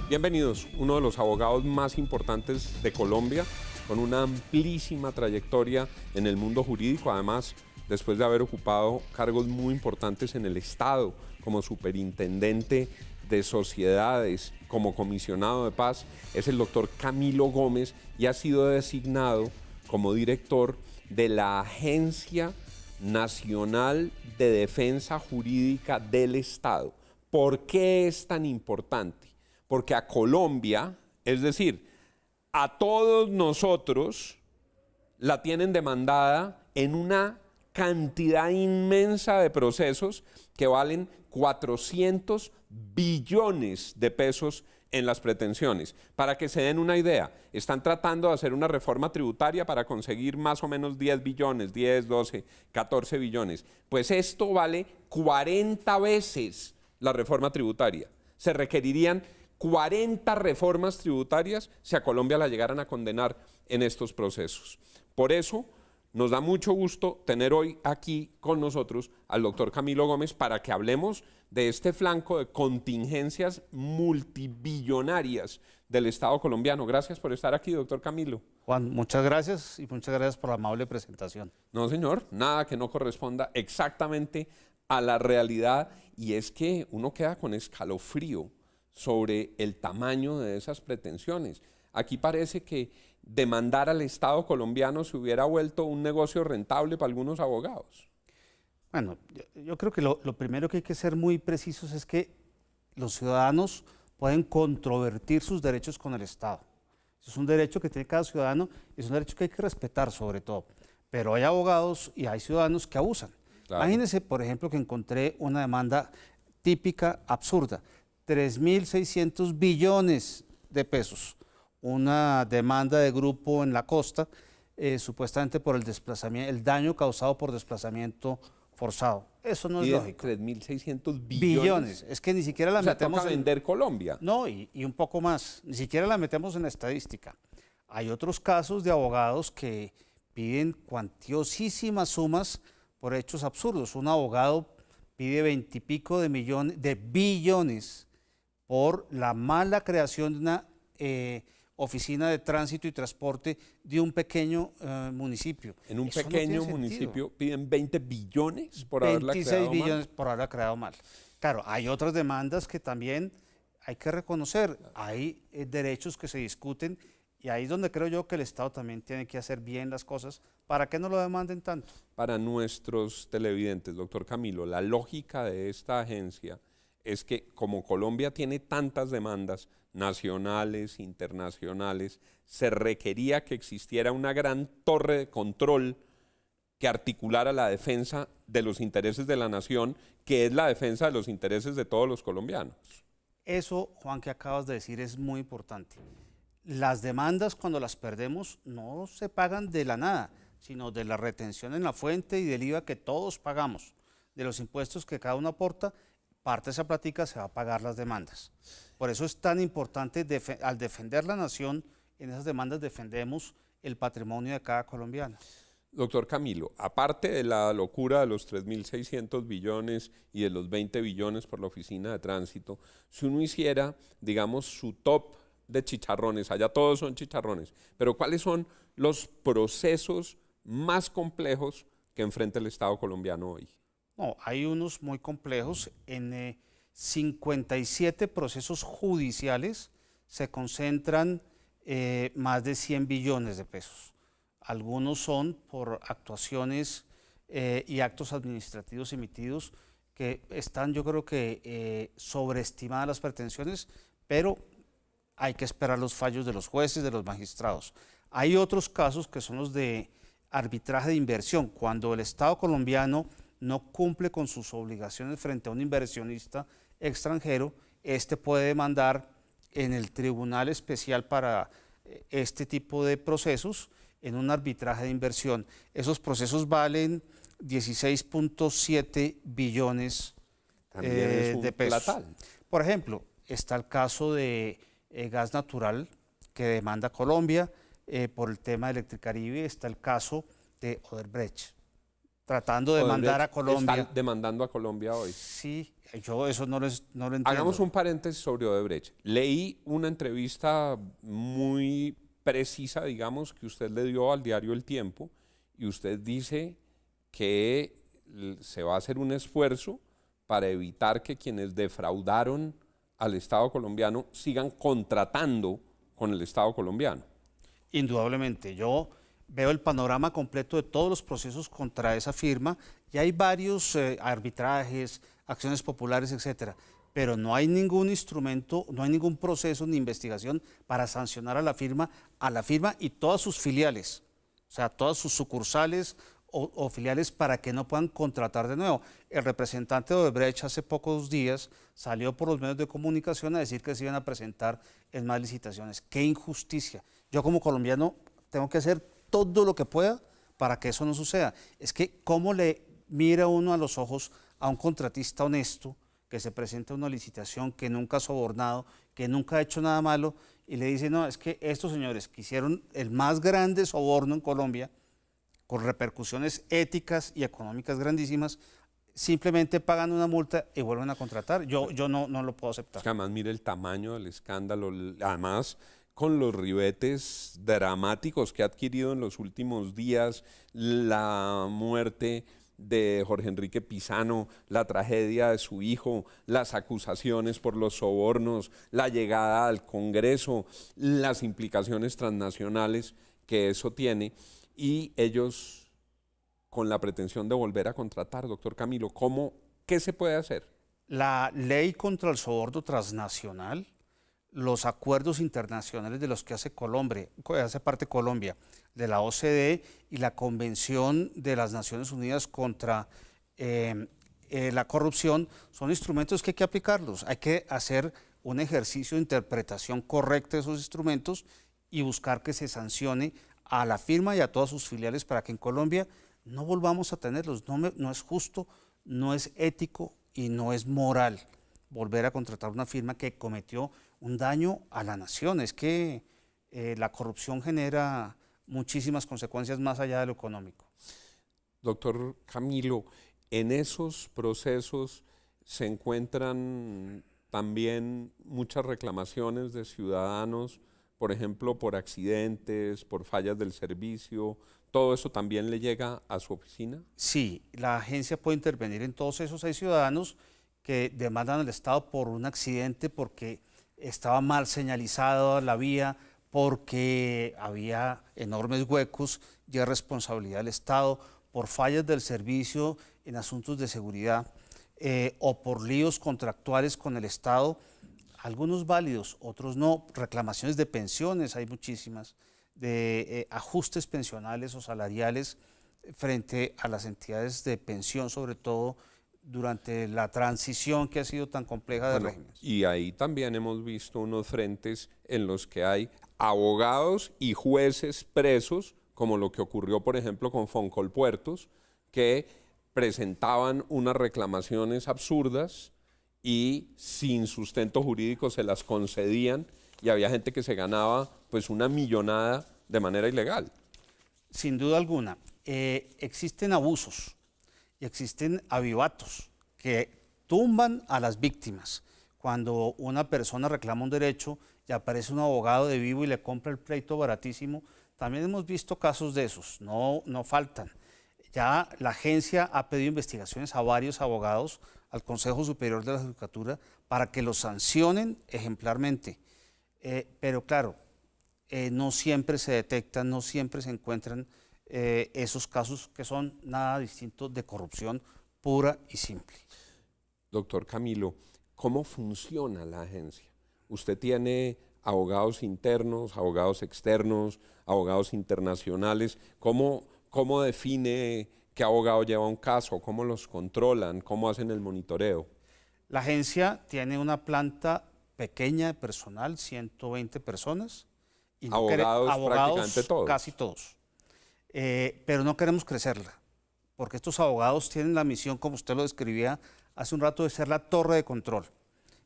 Bienvenidos, uno de los abogados más importantes de Colombia, con una amplísima trayectoria en el mundo jurídico, además, después de haber ocupado cargos muy importantes en el Estado, como superintendente de sociedades, como comisionado de paz, es el doctor Camilo Gómez y ha sido designado como director de la Agencia Nacional de Defensa Jurídica del Estado. ¿Por qué es tan importante? Porque a Colombia, es decir, a todos nosotros, la tienen demandada en una cantidad inmensa de procesos que valen 400 billones de pesos en las pretensiones. Para que se den una idea, están tratando de hacer una reforma tributaria para conseguir más o menos 10 billones, 10, 12, 14 billones. Pues esto vale 40 veces la reforma tributaria. Se requerirían 40 reformas tributarias si a Colombia la llegaran a condenar en estos procesos. Por eso nos da mucho gusto tener hoy aquí con nosotros al doctor Camilo Gómez para que hablemos de este flanco de contingencias multibillonarias del Estado colombiano. Gracias por estar aquí, doctor Camilo. Juan, muchas gracias y muchas gracias por la amable presentación. No, señor, nada que no corresponda exactamente a la realidad, y es que uno queda con escalofrío sobre el tamaño de esas pretensiones. Aquí parece que demandar al Estado colombiano se hubiera vuelto un negocio rentable para algunos abogados. Bueno, yo creo que lo primero que hay que ser muy precisos es que los ciudadanos pueden controvertir sus derechos con el Estado. Eso es un derecho que tiene cada ciudadano y es un derecho que hay que respetar sobre todo. Pero hay abogados y hay ciudadanos que abusan. Claro. Imagínense, por ejemplo, que encontré una demanda típica, absurda. 3.600 billones de pesos, una demanda de grupo en la costa, supuestamente por el desplazamiento, el daño causado por desplazamiento forzado. Eso no es lógico. 3.600 billones. Es que ni siquiera la metemos toca vender Colombia. No, y un poco más, ni siquiera la metemos en la estadística. Hay otros casos de abogados que piden cuantiosísimas sumas por hechos absurdos. Un abogado pide 20 y pico de billones por la mala creación de una oficina de tránsito y transporte de un pequeño municipio. En un pequeño municipio piden 20 billones por haberla creado mal. 26 billones por haberla creado mal. Claro, hay otras demandas que también hay que reconocer. Hay derechos que se discuten y ahí es donde creo yo que el Estado también tiene que hacer bien las cosas para que no lo demanden tanto. Para nuestros televidentes, doctor Camilo, la lógica de esta agencia es que como Colombia tiene tantas demandas nacionales, internacionales, se requería que existiera una gran torre de control que articulara la defensa de los intereses de la nación, que es la defensa de los intereses de todos los colombianos. Eso, Juan, que acabas de decir es muy importante. Las demandas, cuando las perdemos, no se pagan de la nada, sino de la retención en la fuente y del IVA que todos pagamos, de los impuestos que cada uno aporta. Parte de esa plática se va a pagar las demandas. Por eso es tan importante, al defender la nación, en esas demandas defendemos el patrimonio de cada colombiano. Doctor Camilo, aparte de la locura de los 3.600 billones y de los 20 billones por la oficina de tránsito, si uno hiciera, digamos, su top de chicharrones, allá todos son chicharrones, pero ¿cuáles son los procesos más complejos que enfrenta el Estado colombiano hoy? No, hay unos muy complejos. En 57 procesos judiciales se concentran más de 100 billones de pesos. Algunos son por actuaciones y actos administrativos emitidos que están, yo creo que sobreestimadas las pretensiones, pero hay que esperar los fallos de los jueces, de los magistrados. Hay otros casos que son los de arbitraje de inversión, cuando el Estado colombiano no cumple con sus obligaciones frente a un inversionista extranjero, este puede demandar en el Tribunal Especial para este tipo de procesos en un arbitraje de inversión. Esos procesos valen 16.7 billones de pesos. Platal. Por ejemplo, está el caso de Gas Natural que demanda Colombia por el tema de Electricaribe, está el caso de Odebrecht. tratando de mandar a Colombia. Está demandando a Colombia hoy. Sí, yo eso no lo entiendo. Hagamos un paréntesis sobre Odebrecht. Leí una entrevista muy precisa, digamos, que usted le dio al diario El Tiempo, y usted dice que se va a hacer un esfuerzo para evitar que quienes defraudaron al Estado colombiano sigan contratando con el Estado colombiano. Indudablemente, yo veo el panorama completo de todos los procesos contra esa firma y hay varios arbitrajes, acciones populares, etcétera, pero no hay ningún instrumento, no hay ningún proceso ni investigación para sancionar a la firma y todas sus filiales, o sea, todas sus sucursales o filiales para que no puedan contratar de nuevo. El representante de Odebrecht hace pocos días salió por los medios de comunicación a decir que se iban a presentar en más licitaciones. ¡Qué injusticia! Yo como colombiano tengo que hacer todo lo que pueda para que eso no suceda. Es que cómo le mira uno a los ojos a un contratista honesto que se presenta a una licitación, que nunca ha sobornado, que nunca ha hecho nada malo, y le dice, no, es que estos señores que hicieron el más grande soborno en Colombia, con repercusiones éticas y económicas grandísimas, simplemente pagan una multa y vuelven a contratar. Yo no lo puedo aceptar. Es que además mire el tamaño del escándalo, además con los ribetes dramáticos que ha adquirido en los últimos días, la muerte de Jorge Enrique Pizano, la tragedia de su hijo, las acusaciones por los sobornos, la llegada al Congreso, las implicaciones transnacionales que eso tiene, y ellos con la pretensión de volver a contratar. Doctor Camilo, ¿qué se puede hacer? La ley contra el soborno transnacional, los acuerdos internacionales de los que hace parte Colombia, de la OCDE y la Convención de las Naciones Unidas contra la corrupción, son instrumentos que hay que aplicarlos. Hay que hacer un ejercicio de interpretación correcta de esos instrumentos y buscar que se sancione a la firma y a todas sus filiales para que en Colombia no volvamos a tenerlos. No es justo, no es ético y no es moral volver a contratar una firma que cometió un daño a la nación. Es que la corrupción genera muchísimas consecuencias más allá de lo económico. Doctor Camilo, en esos procesos se encuentran también muchas reclamaciones de ciudadanos, por ejemplo, por accidentes, por fallas del servicio. ¿Todo eso también le llega a su oficina? Sí, la agencia puede intervenir en todos esos. Hay ciudadanos que demandan al Estado por un accidente, porque estaba mal señalizada la vía, porque había enormes huecos y es responsabilidad del Estado, por fallas del servicio en asuntos de seguridad o por líos contractuales con el Estado, algunos válidos, otros no, reclamaciones de pensiones, hay muchísimas, de ajustes pensionales o salariales frente a las entidades de pensión, sobre todo durante la transición que ha sido tan compleja de régimen. Y ahí también hemos visto unos frentes en los que hay abogados y jueces presos, como lo que ocurrió, por ejemplo, con Foncolpuertos, que presentaban unas reclamaciones absurdas y sin sustento jurídico se las concedían, y había gente que se ganaba pues una millonada de manera ilegal. Sin duda alguna, existen abusos y existen avivatos que tumban a las víctimas. Cuando una persona reclama un derecho y aparece un abogado de vivo y le compra el pleito baratísimo, también hemos visto casos de esos, no faltan. Ya la agencia ha pedido investigaciones a varios abogados, al Consejo Superior de la Judicatura, para que los sancionen ejemplarmente. Pero claro, no siempre se detectan, no siempre se encuentran esos casos que son nada distintos de corrupción pura y simple. Doctor Camilo, ¿cómo funciona la agencia? Usted tiene abogados internos, abogados externos, abogados internacionales. ¿Cómo define qué abogado lleva un caso? ¿Cómo los controlan? ¿Cómo hacen el monitoreo? La agencia tiene una planta pequeña de personal, 120 personas. Y abogados prácticamente todos. Casi todos. Pero no queremos crecerla, porque estos abogados tienen la misión, como usted lo describía hace un rato, de ser la torre de control,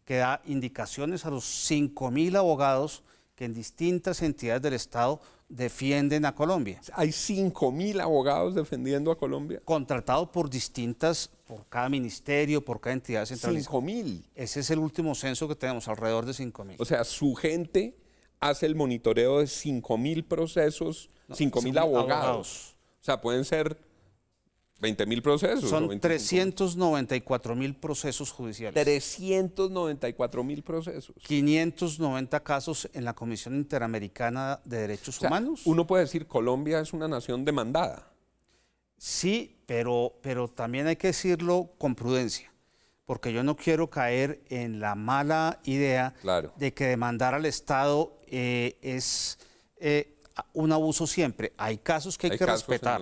que da indicaciones a los 5.000 abogados que en distintas entidades del Estado defienden a Colombia. Hay 5.000 abogados defendiendo a Colombia. Contratados por cada ministerio, por cada entidad centralizada. 5.000. Ese es el último censo que tenemos, alrededor de 5.000. O sea, su gente hace el monitoreo de 5.000 procesos, 5.000 abogados. O sea, pueden ser 20.000 procesos. Son 394.000 procesos judiciales. 394.000 procesos. 590 casos en la Comisión Interamericana de Derechos Humanos. Uno puede decir Colombia es una nación demandada. Sí, pero también hay que decirlo con prudencia, porque yo no quiero caer en la mala idea de que demandar al Estado es un abuso siempre. Hay casos que hay que respetar.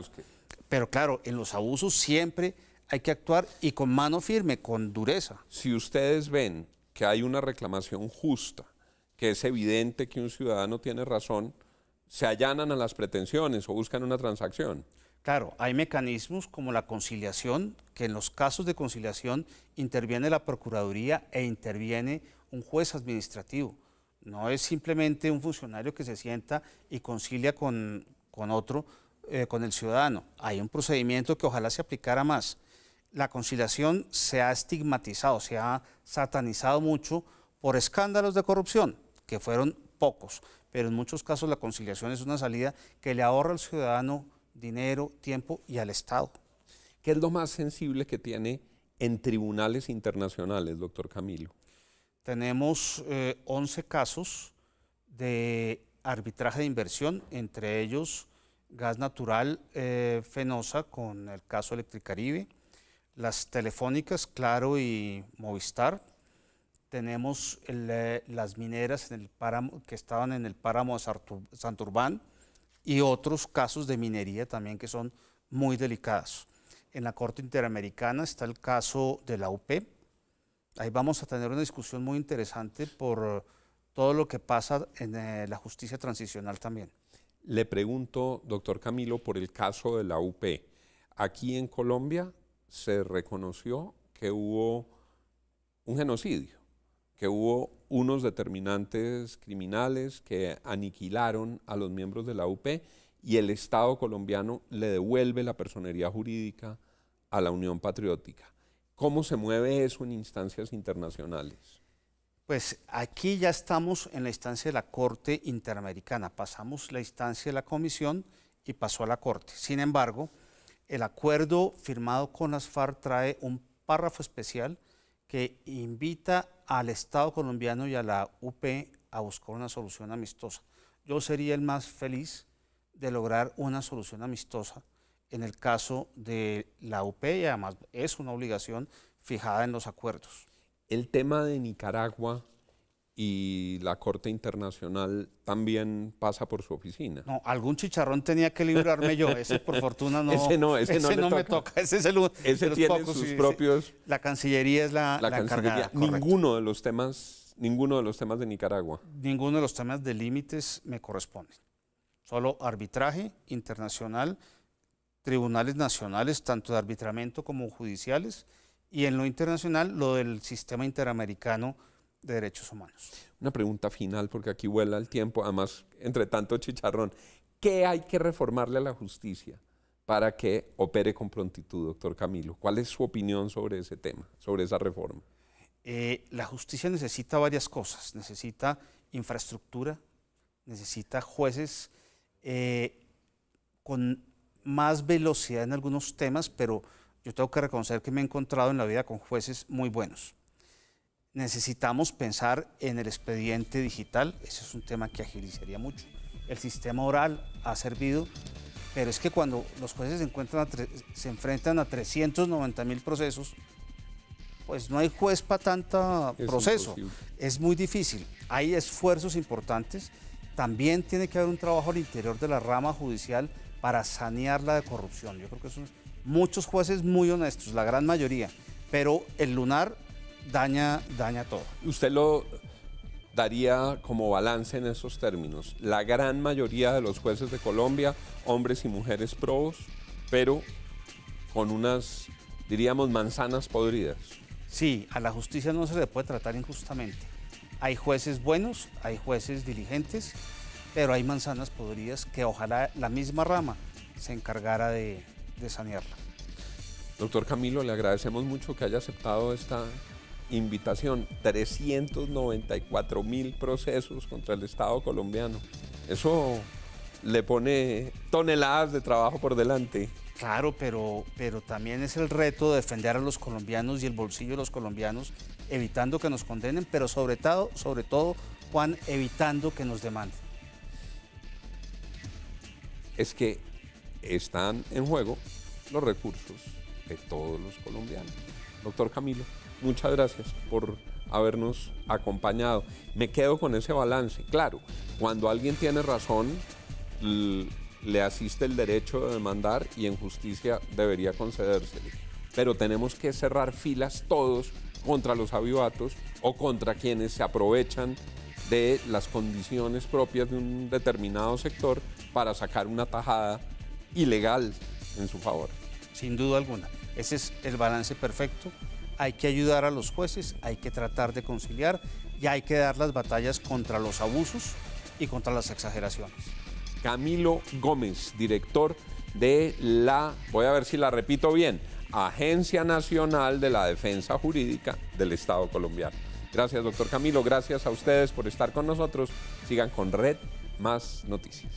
Pero claro, en los abusos siempre hay que actuar y con mano firme, con dureza. Si ustedes ven que hay una reclamación justa, que es evidente que un ciudadano tiene razón, se allanan a las pretensiones o buscan una transacción. Claro, hay mecanismos como la conciliación, que en los casos de conciliación interviene la Procuraduría e interviene un juez administrativo. No es simplemente un funcionario que se sienta y concilia con otro, con el ciudadano. Hay un procedimiento que ojalá se aplicara más. La conciliación se ha estigmatizado, se ha satanizado mucho por escándalos de corrupción, que fueron pocos, pero en muchos casos la conciliación es una salida que le ahorra al ciudadano dinero, tiempo y al Estado. ¿Qué es lo más sensible que tiene en tribunales internacionales, doctor Camilo? Tenemos 11 casos de arbitraje de inversión, entre ellos Gas Natural Fenosa con el caso Electricaribe, las telefónicas Claro y Movistar. Tenemos las mineras en el páramo, que estaban en el páramo de Santurbán, y otros casos de minería también que son muy delicados. En la Corte Interamericana está el caso de la UP. Ahí vamos a tener una discusión muy interesante por todo lo que pasa en la justicia transicional también. Le pregunto, doctor Camilo, por el caso de la UP. Aquí en Colombia se reconoció que hubo un genocidio, que hubo unos determinantes criminales que aniquilaron a los miembros de la UP y el Estado colombiano le devuelve la personería jurídica a la Unión Patriótica. ¿Cómo se mueve eso en instancias internacionales? Pues aquí ya estamos en la instancia de la Corte Interamericana. Pasamos la instancia de la Comisión y pasó a la Corte. Sin embargo, el acuerdo firmado con las FARC trae un párrafo especial que invita al Estado colombiano y a la UP a buscar una solución amistosa. Yo sería el más feliz de lograr una solución amistosa en el caso de la UP y además es una obligación fijada en los acuerdos. El tema de Nicaragua y la Corte Internacional también pasa por su oficina. No, algún chicharrón tenía que librarme yo, ese por fortuna no. ese no me toca, ese es el ese de los tiene pocos, sus sí, propios. Sí. La Cancillería es la encargada. Ninguno de los temas de Nicaragua. Ninguno de los temas de límites me corresponden. Solo arbitraje internacional, tribunales nacionales, tanto de arbitramiento como judiciales, y en lo internacional, lo del Sistema Interamericano de Derechos Humanos. Una pregunta final, porque aquí vuela el tiempo, además, entre tanto chicharrón. ¿Qué hay que reformarle a la justicia para que opere con prontitud, doctor Camilo? ¿Cuál es su opinión sobre ese tema, sobre esa reforma? La justicia necesita varias cosas. Necesita infraestructura, necesita jueces con más velocidad en algunos temas, pero yo tengo que reconocer que me he encontrado en la vida con jueces muy buenos. Necesitamos pensar en el expediente digital, ese es un tema que agilizaría mucho. El sistema oral ha servido, pero es que cuando los jueces se enfrentan a 390.000 procesos, pues no hay juez para tanto proceso. Imposible. Es muy difícil. Hay esfuerzos importantes. También tiene que haber un trabajo al interior de la rama judicial para sanearla de corrupción. Yo creo que son muchos jueces muy honestos, la gran mayoría, pero el lunar daña todo. ¿Usted lo daría como balance en esos términos? La gran mayoría de los jueces de Colombia, hombres y mujeres probos, pero con unas, diríamos, manzanas podridas. Sí, a la justicia no se le puede tratar injustamente. Hay jueces buenos, hay jueces diligentes, pero hay manzanas podridas que ojalá la misma rama se encargara de sanearla. Doctor Camilo, le agradecemos mucho que haya aceptado esta invitación. 394.000 procesos contra el Estado colombiano. Eso le pone toneladas de trabajo por delante. Claro, pero también es el reto de defender a los colombianos y el bolsillo de los colombianos, evitando que nos condenen, pero sobre todo, Juan, evitando que nos demanden. Es que están en juego los recursos de todos los colombianos. Doctor Camilo, muchas gracias por habernos acompañado. Me quedo con ese balance. Claro, cuando alguien tiene razón, le asiste el derecho de demandar y en justicia debería concedérsele. Pero tenemos que cerrar filas todos contra los avivatos o contra quienes se aprovechan de las condiciones propias de un determinado sector para sacar una tajada ilegal en su favor. Sin duda alguna. Ese es el balance perfecto. Hay que ayudar a los jueces, hay que tratar de conciliar y hay que dar las batallas contra los abusos y contra las exageraciones. Camilo Gómez, director de la, voy a ver si la repito bien, Agencia Nacional de la Defensa Jurídica del Estado colombiano. Gracias, doctor Camilo. Gracias a ustedes por estar con nosotros. Sigan con Red Más Noticias.